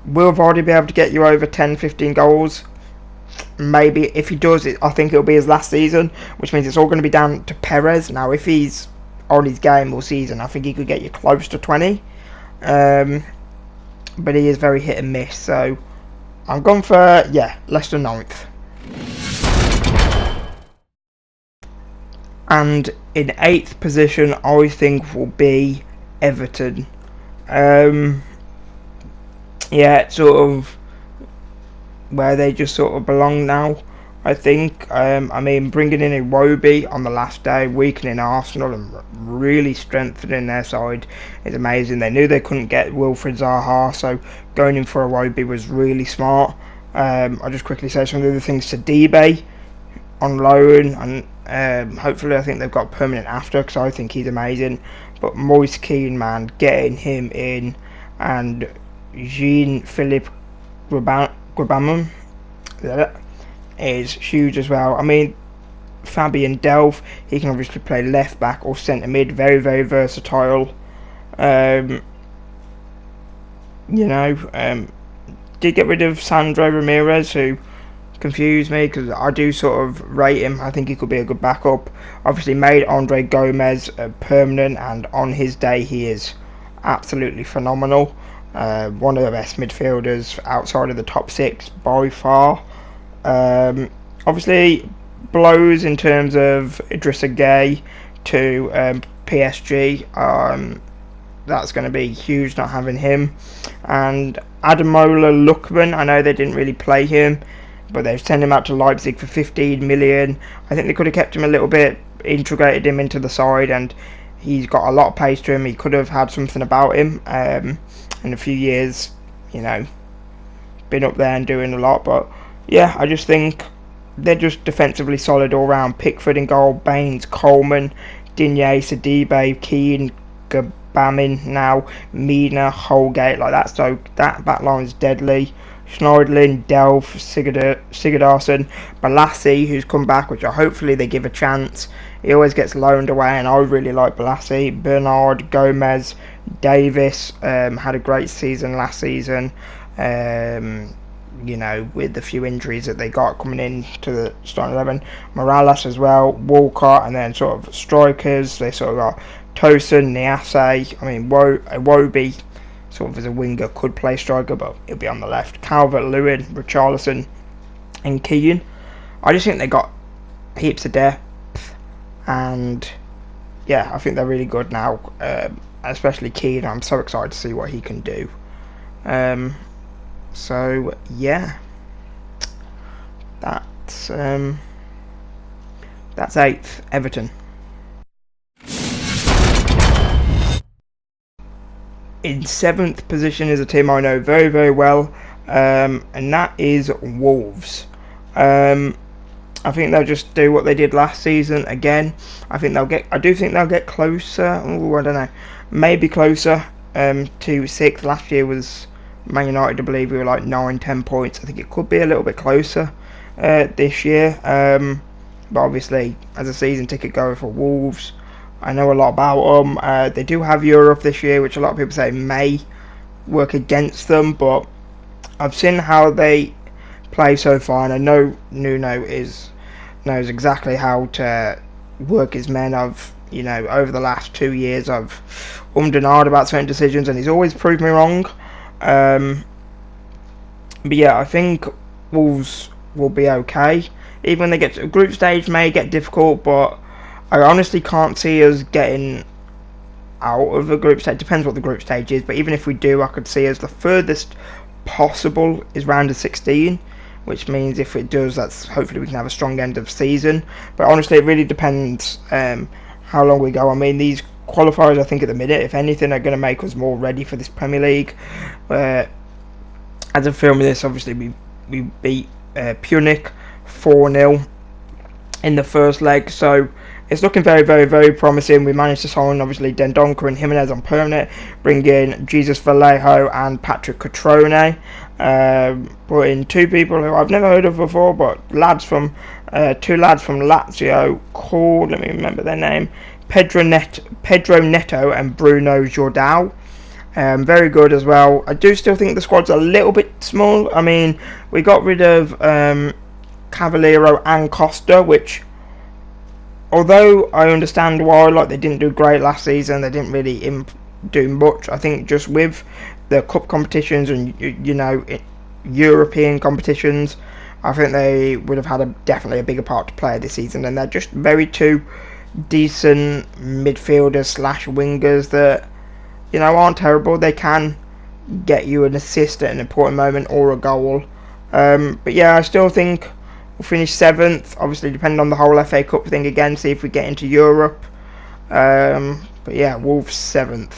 Will Vardy be able to get you over 10-15 goals? Maybe. If he does, I think it'll be his last season, which means it's all going to be down to Perez. Now if he's on his game all season, I think he could get you close to 20, but he is very hit and miss, so I'm going for, Leicester 9th. And in 8th position, I think will be Everton. It's sort of where they just sort of belong now, I think. I mean, bringing in Iwobi on the last day, weakening Arsenal and really strengthening their side is amazing. They knew they couldn't get Wilfried Zaha, so going in for Iwobi was really smart. I'll just quickly say some of the other things. Sidibe on loan, and hopefully I think they've got permanent after, because I think he's amazing. But Moise Kean, man, getting him in, and Jean-Philippe Grabamon is huge as well. I mean, Fabian Delph, he can obviously play left back or centre mid, very, very versatile. Did get rid of Sandro Ramirez, who confused me because I do sort of rate him. I think he could be a good backup. Obviously made Andre Gomez permanent, and on his day he is absolutely phenomenal. One of the best midfielders outside of the top 6 by far. Obviously blows in terms of Idrissa Gueye to PSG. That's going to be huge not having him. And Ademola Lookman, I know they didn't really play him, but they've sent him out to Leipzig for 15 million. I think they could have kept him a little bit, integrated him into the side, and he's got a lot of pace to him. He could have had something about him in a few years, been up there and doing a lot. But yeah, I just think they're just defensively solid all round. Pickford in goal, Baines, Coleman, Digne, Sidibe, Keane, Gbamin, now Mina, Holgate, like that. So that back line is deadly. Schneidlin, Delph, Sigurdarsson, Balassi, who's come back, which hopefully they give a chance. He always gets loaned away, and I really like Balassi. Bernard, Gomez, Davis had a great season last season. With the few injuries that they got coming in to the starting 11. Morales as well, Walcott, and then sort of strikers. They sort of got Tosin, Niasse. I mean, Iwobi, sort of as a winger, could play striker, but he'll be on the left. Calvert-Lewin, Richarlison, and Keane. I just think they got heaps of depth, and I think they're really good now. Especially Keane, I'm so excited to see what he can do. So yeah, that's 8th, Everton. In 7th position is a team I know very, very well, and that is Wolves. I think they'll just do what they did last season again. I do think they'll get closer. Ooh, I don't know, maybe closer to 6th. Last year was Man United, I believe we were like 9-10 points. I think it could be a little bit closer this year. But obviously, as a season ticket goer for Wolves, I know a lot about them. They do have Europe this year, which a lot of people say may work against them, but I've seen how they play so far, and I know Nuno knows exactly how to work his men. Over the last 2 years, I've and ahed about certain decisions, and he's always proved me wrong. But yeah, I think Wolves will be okay. Even when they get to group stage, may get difficult, but I honestly can't see us getting out of the group stage. Depends what the group stage is, but even if we do, I could see us the furthest possible is round of 16, which means if it does, that's hopefully we can have a strong end of season. But honestly, it really depends how long we go. I mean, these qualifiers, I think at the minute, if anything, are going to make us more ready for this Premier League. As I'm filming this, obviously we beat Punic 4-0 in the first leg, so it's looking very, very, very promising. We managed to sign, obviously, Dendoncker and Jimenez on permanent, bring in Jesus Vallejo and Patrick Catrone, brought in two people who I've never heard of before, but two lads from Lazio called, let me remember their name, Pedro Neto and Bruno Jordao. Very good as well. I do still think the squad's a little bit small. I mean, we got rid of Cavallero and Costa, which, although I understand why, like, they didn't do great last season, they didn't really do much. I think just with the cup competitions and European competitions, I think they would have had definitely a bigger part to play this season, and they're just very two decent midfielders / wingers that aren't terrible. They can get you an assist at an important moment or a goal. But yeah, I still think we'll finish 7th, obviously depending on the whole FA Cup thing again, see if we get into Europe. But yeah, Wolves 7th.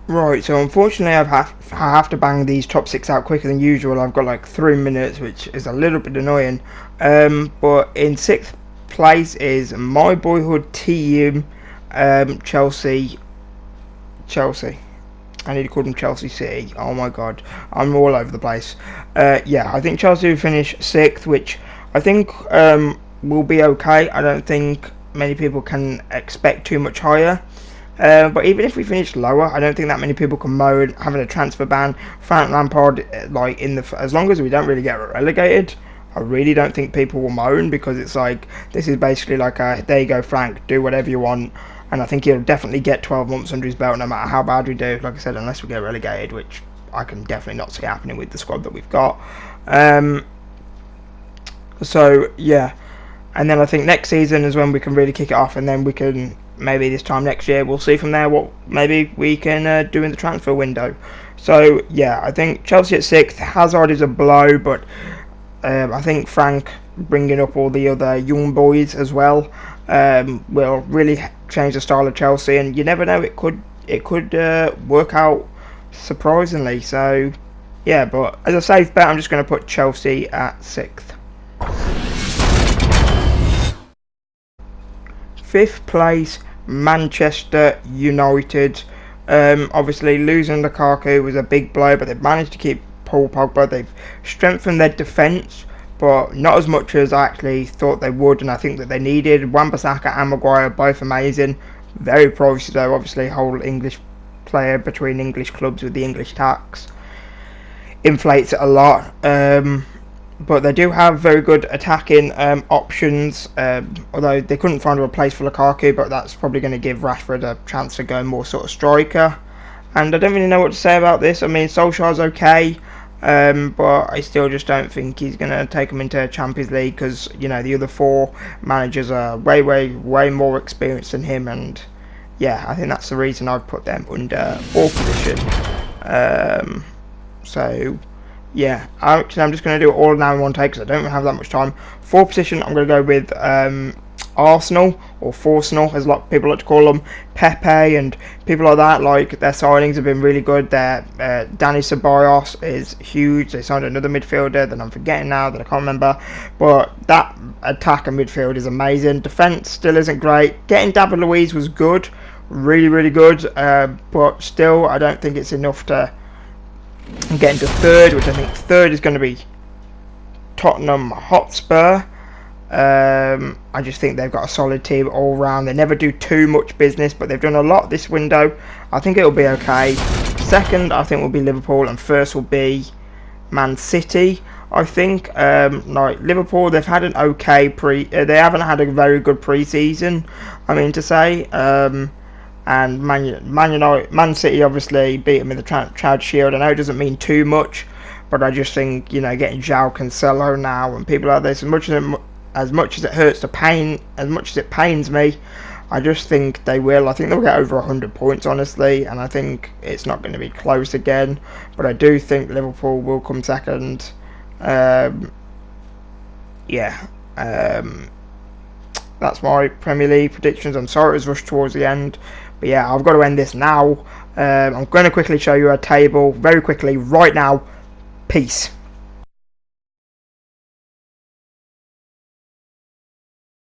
Right, so unfortunately I have to bang these top 6 out quicker than usual. I've got like 3 minutes, which is a little bit annoying. But in 6th place is my boyhood team, Chelsea. I need to call them Chelsea City. Oh my god, I'm all over the place. Yeah, I think Chelsea will finish 6th, which I think will be okay. I don't think many people can expect too much higher. But even if we finish lower, I don't think that many people can moan having a transfer ban. Frank Lampard, like, as long as we don't really get relegated, I really don't think people will moan, because it's like, this is basically like a, there you go Frank, do whatever you want. And I think he'll definitely get 12 months under his belt no matter how bad we do, like I said, unless we get relegated, which I can definitely not see happening with the squad that we've got. So yeah, and then I think next season is when we can really kick it off, and then we can, maybe this time next year, we'll see from there what maybe we can do in the transfer window. So yeah, I think Chelsea at 6th, Hazard is a blow, but I think Frank bringing up all the other young boys as well will really change the style of Chelsea, and you never know, it could work out surprisingly. So yeah, but as a safe bet, I'm just going to put Chelsea at 6th. 5th place, Manchester United. Obviously losing Lukaku was a big blow, but they've managed to keep Paul Pogba. They've strengthened their defence, but not as much as I actually thought they would, and I think that they needed. Wan-Bissaka and Maguire, both amazing. Very pricey though, obviously, whole English player between English clubs with the English tax inflates it a lot. But they do have very good attacking options, although they couldn't find a replace for Lukaku, but that's probably going to give Rashford a chance to go more sort of striker. And I don't really know what to say about this. I mean, Solskjaer's okay, but I still just don't think he's going to take them into Champions League, because, the other 4 managers are way, way, way more experienced than him, and yeah, I think that's the reason I've put them under 4th position. So yeah, actually I'm just going to do it all now in one take, because I don't have that much time. 4th position, I'm going to go with Arsenal, or Forsenal as a lot of people like to call them. Pepe and people like that, like, their signings have been really good. Their Dani Ceballos is huge. They signed another midfielder that I'm forgetting now, that I can't remember, but that attack and midfield is amazing. Defence still isn't great. Getting David Luiz was good, really, really good, but still I don't think it's enough to get into 3rd, which I think 3rd is going to be Tottenham Hotspur. I just think they've got a solid team all round. They never do too much business, but they've done a lot this window. I think it'll be okay. 2nd, I think, will be Liverpool, and 1st will be Man City. I think like Liverpool, they've had an okay they haven't had a very good pre-season, I mean to say. And Man City obviously beat them in the Charity Shield. I know it doesn't mean too much, but I just think, getting João Cancelo now and people like this, as much as it hurts as much as it pains me, I just think they will. I think they'll get over 100 points, honestly, and I think it's not going to be close again. But I do think Liverpool will come 2nd. Yeah. that's my Premier League predictions. I'm sorry it was rushed towards the end, but yeah, I've got to end this now. I'm going to quickly show you a table very quickly right now. Peace.